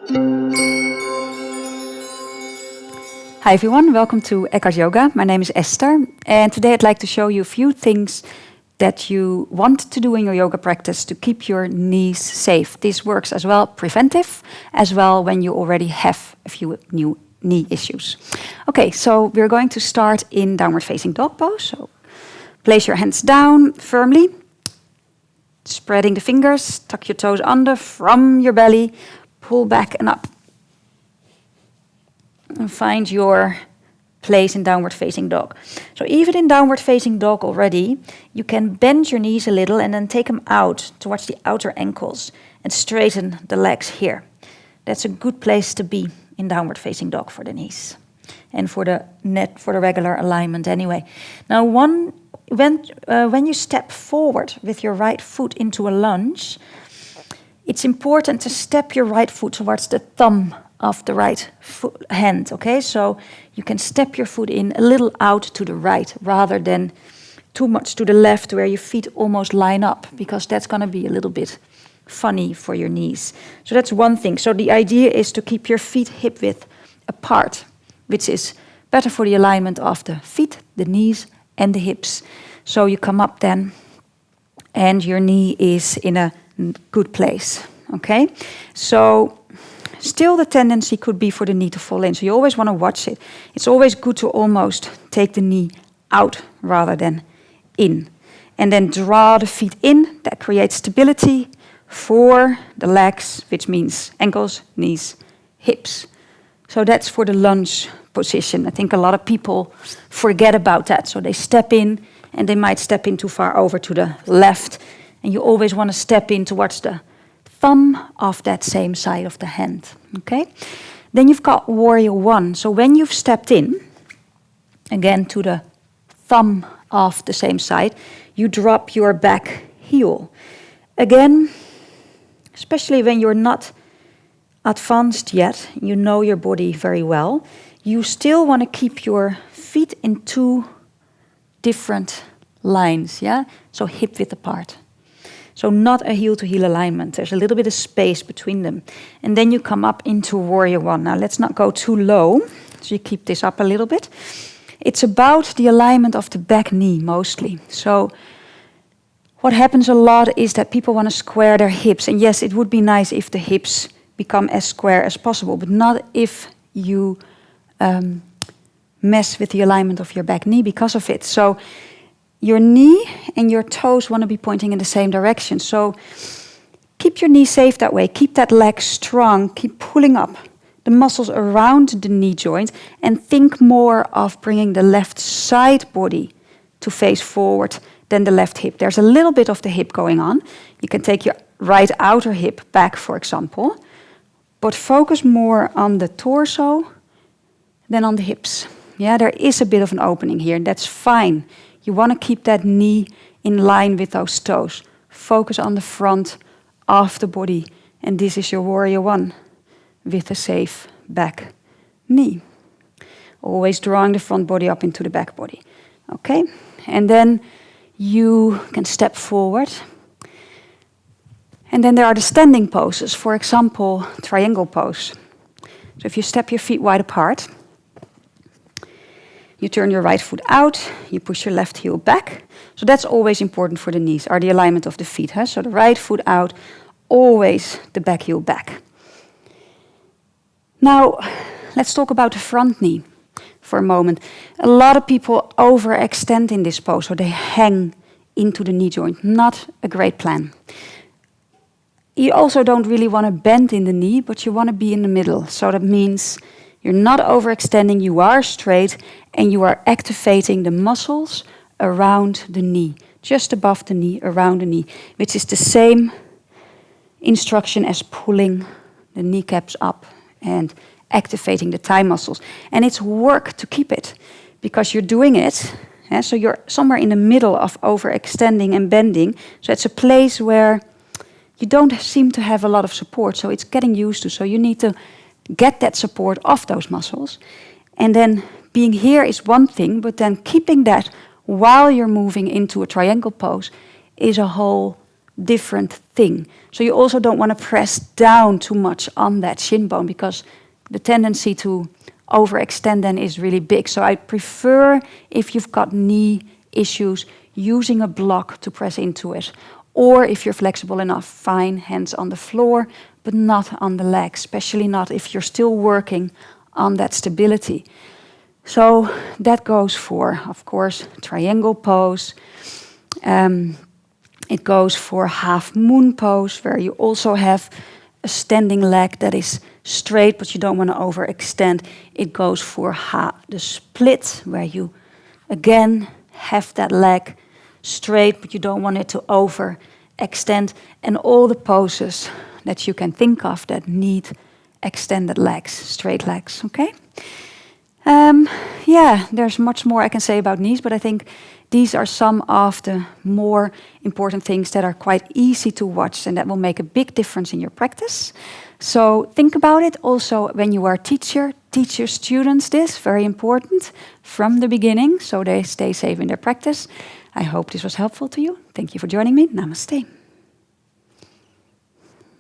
Hi everyone, welcome to Eckhart Yoga. My name is Esther, and today I'd like to show you a few things that you want to do in your yoga practice to keep your knees safe. This works as well preventive, as well when you already have a few new knee issues. Okay, so we're going to start in downward facing dog pose. So place your hands down firmly, spreading the fingers, tuck your toes under from your belly, pull back and up. And find your place in downward facing dog. So even in downward facing dog already, you can bend your knees a little and then take them out towards the outer ankles and straighten the legs here. That's a good place to be in downward facing dog for the knees and for the regular alignment anyway. Now when you step forward with your right foot into a lunge, it's important to step your right foot towards the thumb of the right hand, okay? So you can step your foot in a little out to the right rather than too much to the left where your feet almost line up, because that's going to be a little bit funny for your knees. So that's one thing. So the idea is to keep your feet hip width apart, which is better for the alignment of the feet, the knees, and the hips. So you come up then, and your knee is in a good place, okay? So still the tendency could be for the knee to fall in, so you always want to watch it. It's always good to almost take the knee out rather than in. And then draw the feet in. That creates stability for the legs, which means ankles, knees, hips. So that's for the lunge position. I think a lot of people forget about that. So they step in, and they might step in too far over to the left. And you always want to step in towards the thumb of that same side of the hand, okay? Then you've got warrior one. So when you've stepped in, again to the thumb of the same side, you drop your back heel. Again, especially when you're not advanced yet, you know your body very well, you still want to keep your feet in two different lines, yeah? So hip width apart. So not a heel-to-heel alignment. There's a little bit of space between them. And then you come up into warrior one. Now let's not go too low. So you keep this up a little bit. It's about the alignment of the back knee mostly. So what happens a lot is that people want to square their hips. And yes, it would be nice if the hips become as square as possible, but not if you mess with the alignment of your back knee because of it. So your knee and your toes want to be pointing in the same direction. So keep your knee safe that way. Keep that leg strong. Keep pulling up the muscles around the knee joint and think more of bringing the left side body to face forward than the left hip. There's a little bit of the hip going on. You can take your right outer hip back, for example, but focus more on the torso than on the hips. Yeah, there is a bit of an opening here, and that's fine. You want to keep that knee in line with those toes. Focus on the front of the body. And this is your warrior one with a safe back knee. Always drawing the front body up into the back body. Okay? And then you can step forward. And then there are the standing poses. For example, triangle pose. So if you step your feet wide apart, you turn your right foot out, you push your left heel back. So that's always important for the knees, are the alignment of the feet. Huh? So the right foot out, always the back heel back. Now, let's talk about the front knee for a moment. A lot of people overextend in this pose, so they hang into the knee joint. Not a great plan. You also don't really want to bend in the knee, but you want to be in the middle. So that means you're not overextending, you are straight, and you are activating the muscles around the knee, just above the knee, around the knee, which is the same instruction as pulling the kneecaps up and activating the thigh muscles. And it's work to keep it, because you're doing it, so you're somewhere in the middle of overextending and bending, so it's a place where you don't seem to have a lot of support, so it's getting used to, so you need to get that support off those muscles. And then being here is one thing, but then keeping that while you're moving into a triangle pose is a whole different thing. So you also don't want to press down too much on that shin bone, because the tendency to overextend then is really big. So I prefer, if you've got knee issues, using a block to press into it. Or if you're flexible enough, fine, hands on the floor, but not on the legs, especially not if you're still working on that stability. So that goes for, of course, triangle pose. It goes for half moon pose, where you also have a standing leg that is straight, but you don't want to overextend. It goes for the split, where you, again, have that leg straight, but you don't want it to overextend. And all the poses that you can think of that need extended legs, straight legs, okay? Yeah, there's much more I can say about knees, but I think these are some of the more important things that are quite easy to watch and that will make a big difference in your practice. So think about it also when you are a teacher. Teach your students this, very important, from the beginning, so they stay safe in their practice. I hope this was helpful to you. Thank you for joining me. Namaste.